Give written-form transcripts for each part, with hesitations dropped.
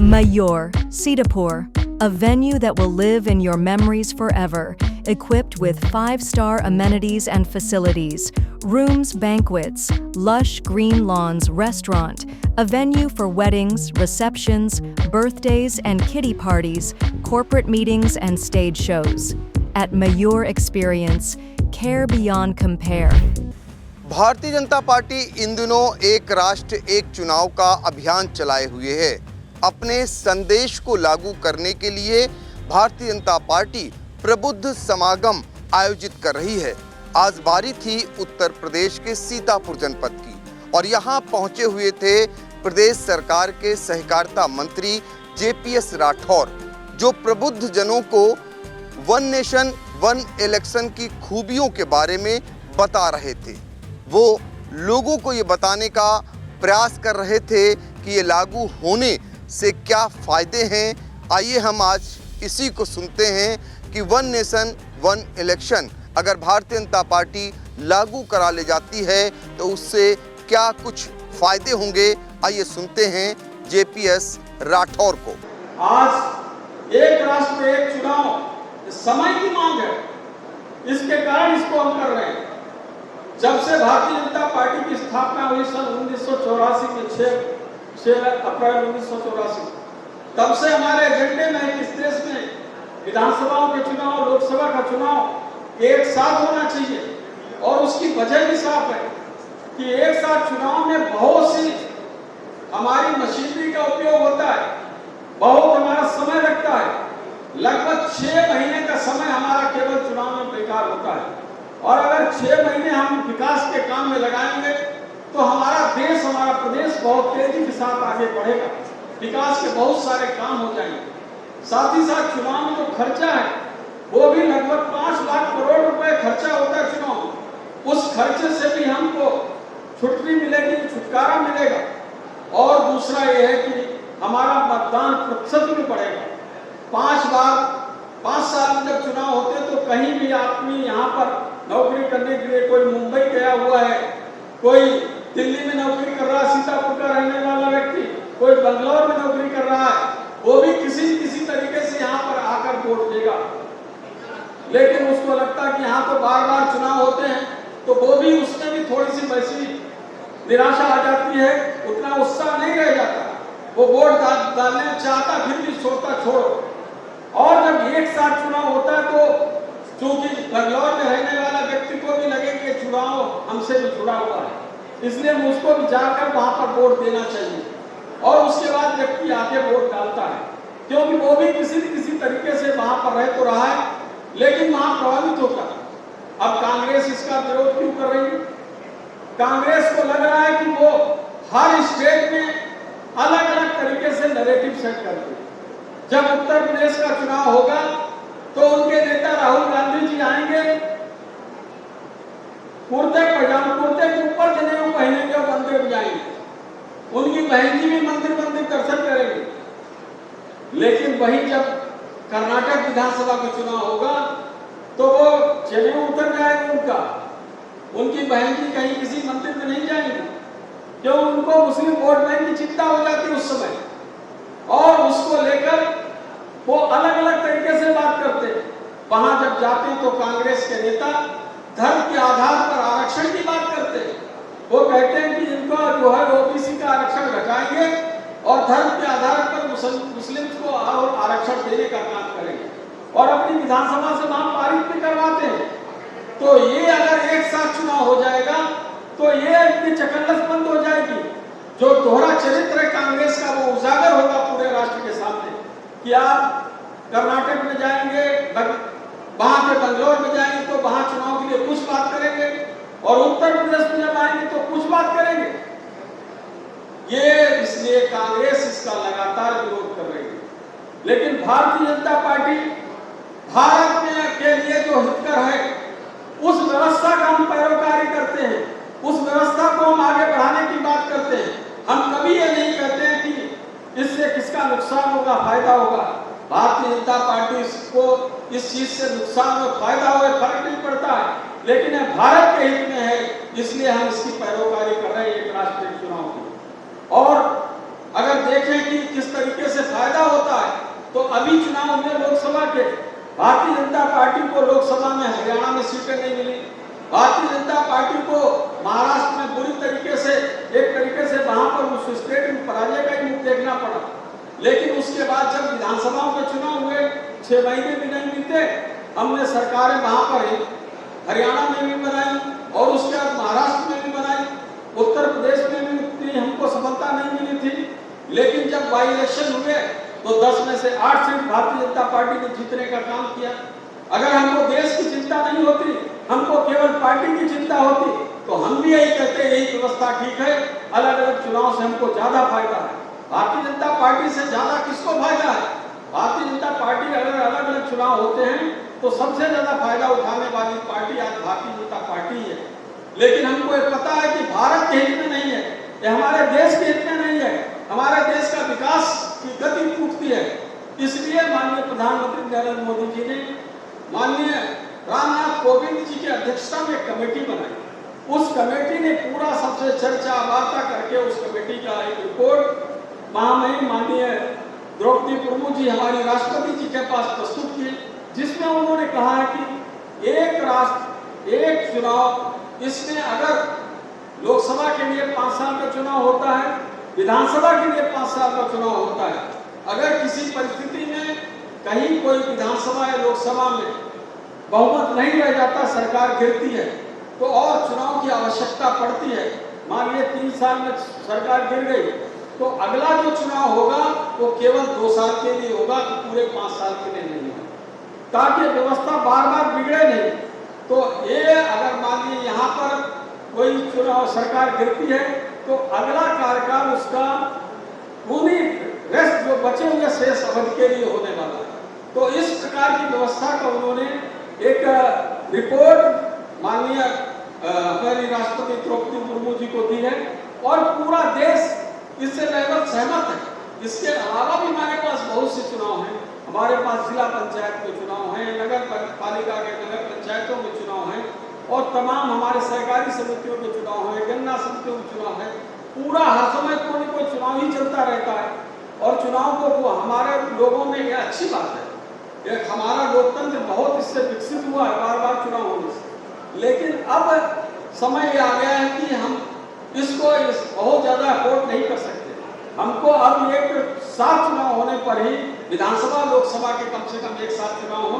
Mayur, Sitapur, a venue that will live in your memories forever, equipped with 5-star amenities and facilities, rooms, banquets, lush green lawns, restaurant, a venue for weddings, receptions, birthdays and kiddie parties, corporate meetings and stage shows. At Mayur Experience, care beyond compare. Bharatiya Janata party इन दिनों एक राष्ट्र एक चुनाव का अभियान चलाए हुए है। अपने संदेश को लागू करने के लिए भारतीय जनता पार्टी प्रबुद्ध समागम आयोजित कर रही है। आज बारी थी उत्तर प्रदेश के सीतापुर जनपद की और यहाँ पहुंचे हुए थे प्रदेश सरकार के सहकारिता मंत्री जेपीएस राठौर, जो प्रबुद्ध जनों को वन नेशन वन इलेक्शन की खूबियों के बारे में बता रहे थे। वो लोगों को ये बताने का प्रयास कर रहे थे कि ये लागू होने से क्या फ़ायदे हैं। आइए हम आज इसी को सुनते हैं कि वन नेशन वन इलेक्शन अगर भारतीय जनता पार्टी लागू करा ले जाती है तो उससे क्या कुछ फ़ायदे होंगे। आइए सुनते हैं जेपीएस राठौर को। आज एक राष्ट्र एक चुनाव समय की मांग है, इसके कारण इसको हम कर रहे हैं। जब से भारतीय जनता पार्टी की स्थापना हुई सन 1984 में 6 अप्रैल 1984, तब से हमारे एजेंडे में इस देश में विधानसभाओं के चुनाव, लोकसभा का चुनाव एक साथ होना चाहिए। और उसकी वजह भी साफ है कि एक साथ चुनाव में बहुत सी हमारी मशीनरी का उपयोग होता है, बहुत हमारा समय लगता है। लगभग 6 महीने का समय हमारा केवल चुनाव में बेकार होता है। और अगर 6 महीने हम विकास के काम में लगाएंगे तो हमारा देश, हमारा प्रदेश बहुत तेजी के साथ आगे बढ़ेगा। विकास के बहुत सारे काम हो जाएंगे। साथ ही साथ चुनाव में जो खर्चा है वो भी लगभग 5 लाख करोड़ रुपए खर्चा होता है चुनाव में। उस खर्चे से भी हमको छुट्टी मिलेगी, छुटकारा मिलेगा। और दूसरा ये है कि हमारा मतदान प्रतिशत भी बढ़ेगा। 5 साल में जब चुनाव होते हैं तो कहीं भी आदमी यहाँ पर नौकरी करने के लिए, कोई मुंबई गया हुआ है, कोई दिल्ली में नौकरी कर रहा है, सीतापुर का रहने वाला व्यक्ति, कोई बंगलौर में नौकरी कर रहा है, वो भी किसी तरीके से यहाँ पर आकर वोट देगा। लेकिन उसको लगता है कि यहाँ तो बार चुनाव होते हैं, तो वो भी उसमें भी थोड़ी सी वैसी निराशा आ जाती है, उतना उत्साह नहीं रह जाता। वो वोट डालने चाहता, फिर भी सोचता छोड़ो। और जब एक साथ चुनाव होता है तो क्योंकि बंगलौर में रहने वाला व्यक्ति को भी लगे कि चुनाव हमसे भी जुड़ा हुआ है, इसलिए मुझको भी जाकर वहां पर वोट देना चाहिए। और उसके बाद व्यक्ति आके वोट डालता है, क्योंकि वो भी किसी तरीके से वहां पर रह तो रहा है, लेकिन वहां प्रभावित होता है। अब कांग्रेस इसका विरोध क्यों कर रही है? कांग्रेस को लग रहा है कि वो हर स्टेट में अलग अलग तरीके से नैरेटिव सेट करती है। जब उत्तर प्रदेश का चुनाव होगा तो उनके नेता राहुल गांधी जी आएंगे, कुर्ते के ऊपर जनेऊ पहनेंगे और मंदिर में जाएंगे। उनकी बहन जी भी मंदिर दर्शन करेंगे। लेकिन वही जब कर्नाटक विधानसभा का चुनाव होगा तो वो जनेऊ उतर जाएगा उनका, उनकी बहन जी कहीं किसी मंदिर में नहीं जाएंगे, क्यों? उनको मुस्लिम वोट बैंक की चिंता हो जाती है उस समय। और उसको लेकर वो अलग अलग तरीके से बात करते हैं। वहां जब जाते हैं तो कांग्रेस के नेता धर्म के आधार पर आरक्षण की बात करते हैं। वो कहते हैं कि इनको जो है ओबीसी का आरक्षण घटाएंगे और धर्म के आधार पर मुस्लिम को और आरक्षण देने का काम करेंगे, और अपनी विधानसभा से वहां पारित भी करवाते हैं। तो ये अगर एक साथ चुनाव हो जाएगा तो ये इतनी चकल्लस बंद हो जाएगी। जो दोहरा चरित्र है कांग्रेस का वो उजागर होगा पूरे राष्ट्र के सामने कि आप कर्नाटक में जाएंगे, वहां के बंगलौर में जाएंगे तो वहां चुनाव के लिए कुछ बात करेंगे, और उत्तर प्रदेश में जब आएंगे तो कुछ बात करेंगे। ये इसलिए कांग्रेस इसका लगातार विरोध कर रही है। लेकिन भारतीय जनता पार्टी भारत में के लिए जो हितकर है उस व्यवस्था का हम पैरोकारी करते हैं, उस व्यवस्था को हम आगे बढ़ाने की बात करते हैं। हम कभी ये नहीं कहते हैं कि इससे किसका नुकसान होगा, फायदा होगा। भारतीय जनता पार्टी को इस चीज से नुकसान और फायदा हो फर्क नहीं पड़ता है, लेकिन यह भारत के हित में है, इसलिए हम इसकी पैरोकारी कर रहे हैं एक राष्ट्रीय चुनाव की। और अगर देखें कि किस तरीके से तो अभी चुनाव हुए लोकसभा के, भारतीय जनता पार्टी को लोकसभा में हरियाणा में सीटें नहीं मिली, भारतीय जनता पार्टी को महाराष्ट्र में बुरी तरीके से एक तरीके से वहां पर उस स्टेट में पराजय का ही मुख देखना पड़ा। लेकिन उसके बाद जब विधानसभाओं के चुनाव हुए, 6 महीने भी नहीं बीते, हमने सरकारें वहां पर हरियाणा में भी बनाई और उसके बाद महाराष्ट्र में भी बनाई, उत्तर प्रदेश में भी उतनी हमको सफलता नहीं मिली थी। लेकिन जब बाई इलेक्शन हुए तो 10 में से 8 सीट भारतीय जनता पार्टी ने जीतने का काम किया। अगर हमको देश की चिंता नहीं होती, हमको केवल पार्टी की चिंता होती, तो हम भी यही कहते यही व्यवस्था ठीक है, अलग अलग चुनाव से हमको ज्यादा फायदा है। भारतीय जनता पार्टी से ज्यादा किसको फायदा है? भारतीय जनता पार्टी अगर अलग अलग चुनाव होते हैं तो सबसे ज्यादा फायदा उठाने वाली पार्टी आज भारतीय जनता पार्टी है। लेकिन हमको ये पता है कि भारत के हित में नहीं है, ये हमारे देश के हित में नहीं है, हमारे देश का विकास की गति टूटती है। इसलिए माननीय प्रधानमंत्री नरेंद्र मोदी जी ने माननीय रामनाथ कोविंद जी की अध्यक्षता में एक कमेटी बनाई। उस कमेटी ने पूरा सबसे चर्चा वार्ता करके उस कमेटी का एक रिपोर्ट महामहिम माननीय द्रौपदी मुर्मू जी हमारी राष्ट्रपति जी के पास प्रस्तुत की, जिसमें उन्होंने कहा है कि एक राष्ट्र एक चुनाव, इसमें अगर लोकसभा के लिए 5 साल का चुनाव होता है, विधानसभा के लिए 5 साल का चुनाव होता है। अगर किसी परिस्थिति में कहीं कोई विधानसभा या लोकसभा में बहुमत नहीं रह जाता, सरकार गिरती है, तो और चुनाव की आवश्यकता पड़ती है। मान लीजिए 3 साल में सरकार गिर गई, तो अगला जो चुनाव होगा वो केवल 2 साल के लिए होगा, तो पूरे 5 साल के लिए नहीं होगा, ताकि व्यवस्था बार बार बिगड़े नहीं। तो ये अगर मान लीजिए यहाँ पर कोई चुनाव सरकार गिरती है तो अगला कार्यकाल उसका पूरी रेस्ट जो बचे हुए शेष अवधि के लिए होने वाला है। तो इस प्रकार की व्यवस्था का उन्होंने एक रिपोर्ट माननीय हमारी राष्ट्रपति द्रौपदी मुर्मू जी को दी है और पूरा देश इससे लगभग सहमत है। इसके अलावा भी हमारे पास बहुत से चुनाव हैं, हमारे पास जिला पंचायत के चुनाव हैं, नगर पालिका के नगर पंचायतों के चुनाव हैं और तमाम हमारे सहकारी समितियों के चुनाव हैं, गन्ना समितियों के चुनाव हैं। पूरा हर समय कोई न कोई चुनाव ही चलता रहता है और चुनाव को हमारे लोगों में यह अच्छी बात है, एक हमारा लोकतंत्र बहुत इससे विकसित हुआ है बार बार चुनाव होने से। लेकिन अब समय आ गया है कि हम इसको बहुत ज़्यादा अफोर्ड नहीं कर सकते। हमको अब एक साथ चुनाव होने पर ही विधानसभा लोकसभा के कम से कम एक साथ चुनाव हो,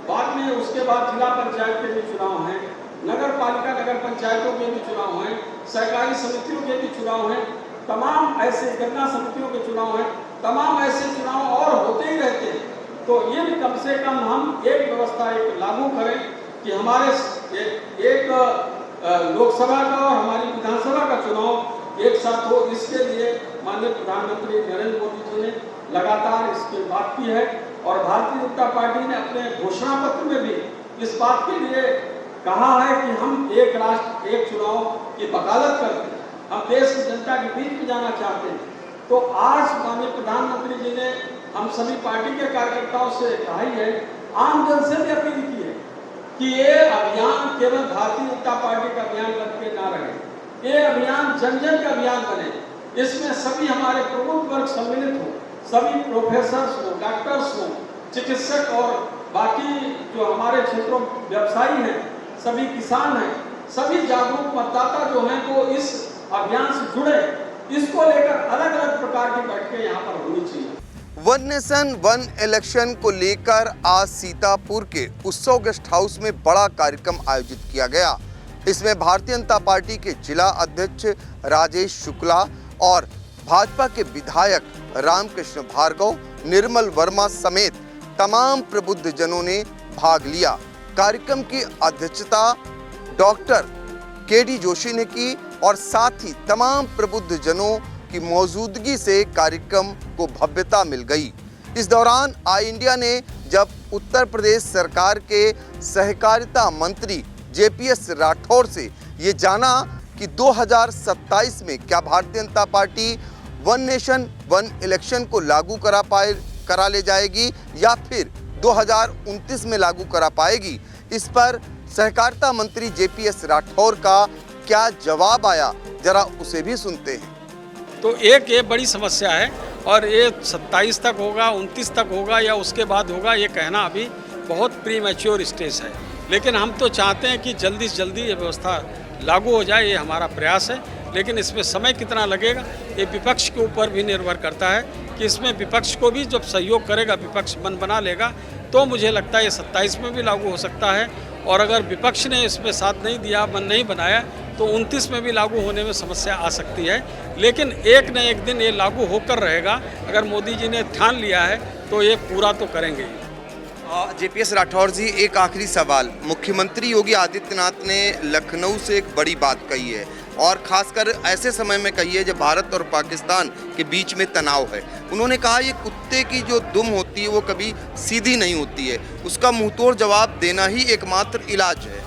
बाद में उसके बाद जिला पंचायत के भी चुनाव हैं, नगर पालिका नगर पंचायतों के भी चुनाव हैं, सहकारी समितियों के भी चुनाव हैं, तमाम ऐसे गन्ना समितियों के चुनाव हैं, तमाम ऐसे चुनाव और होते ही रहते हैं। तो ये भी कम से कम हम एक व्यवस्था एक लागू करें कि हमारे एक लोकसभा का और हमारी विधानसभा का चुनाव एक साथ हो। इसके लिए माननीय प्रधानमंत्री नरेंद्र मोदी जी ने लगातार इसकी बात की है और भारतीय जनता पार्टी ने अपने घोषणा पत्र में भी इस बात के लिए कहा है कि हम एक राष्ट्र एक चुनाव की वकालत करते हैं, हम देश की जनता के बीच में जाना चाहते हैं। तो आज माननीय प्रधानमंत्री जी ने हम सभी पार्टी के कार्यकर्ताओं से कहा है, आम जन से भी अपील की है कि ये अभियान केवल भारतीय जनता पार्टी का अभियान बन के ना रहे, ये अभियान जन जन का अभियान बने। इसमें सभी हमारे प्रमुख वर्ग सम्मिलित हो, सभी प्रोफेसर्स हो, डॉक्टर्स हो, चिकित्सक और बाकी जो हमारे क्षेत्रों व्यवसायी हैं, सभी किसान हैं, सभी जागरूक मतदाता जो हैं वो इस अभियान से जुड़े। इसको लेकर अलग अलग प्रकार की बैठकें यहाँ पर होनी चाहिए। वन नेशन वन इलेक्शन को लेकर आज सीतापुर के उत्सव गेस्ट हाउस में बड़ा कार्यक्रम आयोजित किया गया। इसमें भारतीय जनता पार्टी के जिला अध्यक्ष राजेश शुक्ला और भाजपा के विधायक रामकृष्ण भार्गव, निर्मल वर्मा समेत तमाम प्रबुद्ध जनों ने भाग लिया। कार्यक्रम की अध्यक्षता डॉक्टर केडी जोशी ने की और साथ ही तमाम प्रबुद्ध जनों की मौजूदगी से कार्यक्रम को भव्यता मिल गई। इस दौरान आई इंडिया ने जब उत्तर प्रदेश सरकार के सहकारिता मंत्री जेपीएस राठौर से ये जाना कि 2027 में क्या Bharatiya Janata party one nation one election को लागू करा ले जाएगी या फिर 2029 में लागू करा पाएगी, इस पर सहकारिता मंत्री जेपीएस राठौर का क्या जवाब आया, जरा उसे भी सुनते हैं। तो एक ये बड़ी समस्या है और ये 27 तक होगा, 29 तक होगा या उसके बाद होगा, ये कहना अभी बहुत प्रीमैच्योर स्टेज है। लेकिन हम तो चाहते हैं कि जल्दी से जल्दी ये व्यवस्था लागू हो जाए, ये हमारा प्रयास है। लेकिन इसमें समय कितना लगेगा ये विपक्ष के ऊपर भी निर्भर करता है कि इसमें विपक्ष को भी जब सहयोग करेगा, विपक्ष मन बना लेगा, तो मुझे लगता है ये 27 में भी लागू हो सकता है। और अगर विपक्ष ने इसमें साथ नहीं दिया, मन नहीं बनाया, तो 29 में भी लागू होने में समस्या आ सकती है। लेकिन एक न एक दिन ये लागू होकर रहेगा। अगर मोदी जी ने ठान लिया है तो ये पूरा तो करेंगे ही। जेपीएस राठौर जी, एक आखिरी सवाल। मुख्यमंत्री योगी आदित्यनाथ ने लखनऊ से एक बड़ी बात कही है और खासकर ऐसे समय में कही है जब भारत और पाकिस्तान के बीच में तनाव है। उन्होंने कहा ये कुत्ते की जो दुम होती है वो कभी सीधी नहीं होती है, उसका मुंहतोड़ जवाब देना ही एकमात्र इलाज है।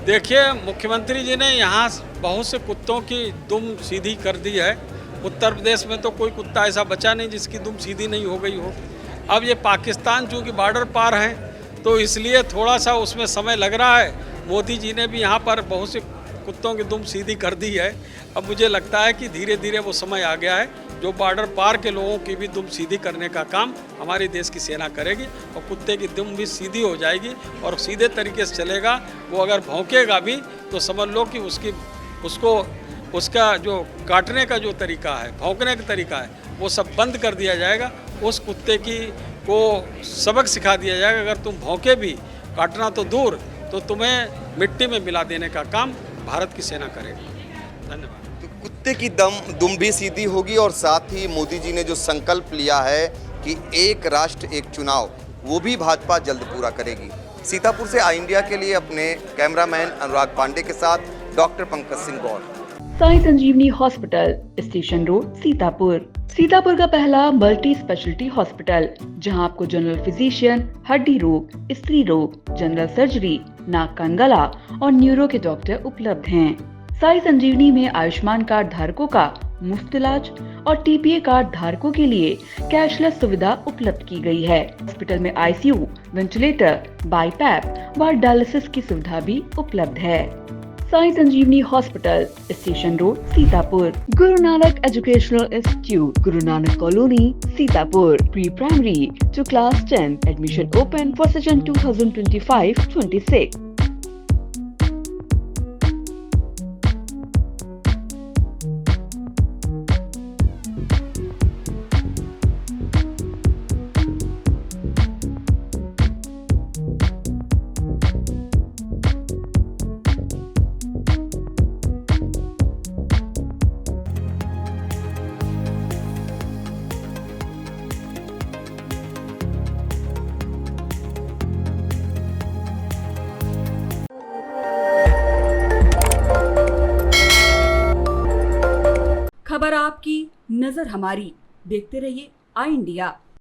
देखिए, मुख्यमंत्री जी ने यहाँ बहुत से कुत्तों की दुम सीधी कर दी है। उत्तर प्रदेश में तो कोई कुत्ता ऐसा बचा नहीं जिसकी दुम सीधी नहीं हो गई हो। अब ये पाकिस्तान चूँकि बॉर्डर पार हैं तो इसलिए थोड़ा सा उसमें समय लग रहा है। मोदी जी ने भी यहाँ पर बहुत से कुत्तों की दुम सीधी कर दी है। अब मुझे लगता है कि धीरे धीरे वो समय आ गया है जो बॉर्डर पार के लोगों की भी दुम सीधी करने का काम हमारे देश की सेना करेगी और कुत्ते की दुम भी सीधी हो जाएगी और सीधे तरीके से चलेगा। वो अगर भौंकेगा भी तो समझ लो कि उसका जो काटने का जो तरीका है, भौंकने का तरीका है, वो सब बंद कर दिया जाएगा। उस कुत्ते को सबक सिखा दिया जाएगा, अगर तुम भौंके भी, काटना तो दूर, तो तुम्हें मिट्टी में मिला देने का काम भारत की सेना करेगी। धन्यवाद। तो कुत्ते की दुम भी सीधी होगी और साथ ही मोदी जी ने जो संकल्प लिया है कि एक राष्ट्र एक चुनाव, वो भी भाजपा जल्द पूरा करेगी। सीतापुर से आई इंडिया के लिए अपने कैमरामैन अनुराग पांडे के साथ doctor Pankaj Singh Gaur. Sai Sanjeevani hospital, station road, Sitapur. Sitapur का पहला मल्टी स्पेशलिटी हॉस्पिटल जहां आपको जनरल फिजिशियन, हड्डी रोग, स्त्री रोग, जनरल सर्जरी, नाक कान गला और न्यूरो के डॉक्टर उपलब्ध हैं। साई संजीवनी में आयुष्मान कार्ड धारकों का मुफ्त इलाज और टीपीए कार्ड धारकों के लिए कैशलेस सुविधा उपलब्ध की गई है। हॉस्पिटल में आईसीयू, वेंटिलेटर, बाईपैप व डायलिसिस की सुविधा भी उपलब्ध है। Sai Sanjeevani hospital, station road, Sitapur. Guru Nanak educational institute, Guru Nanak colony, Sitapur. Pre primary to class 10. Admission open for session 2025-26. खबर आपकी, नजर हमारी। देखते रहिए आई इंडिया।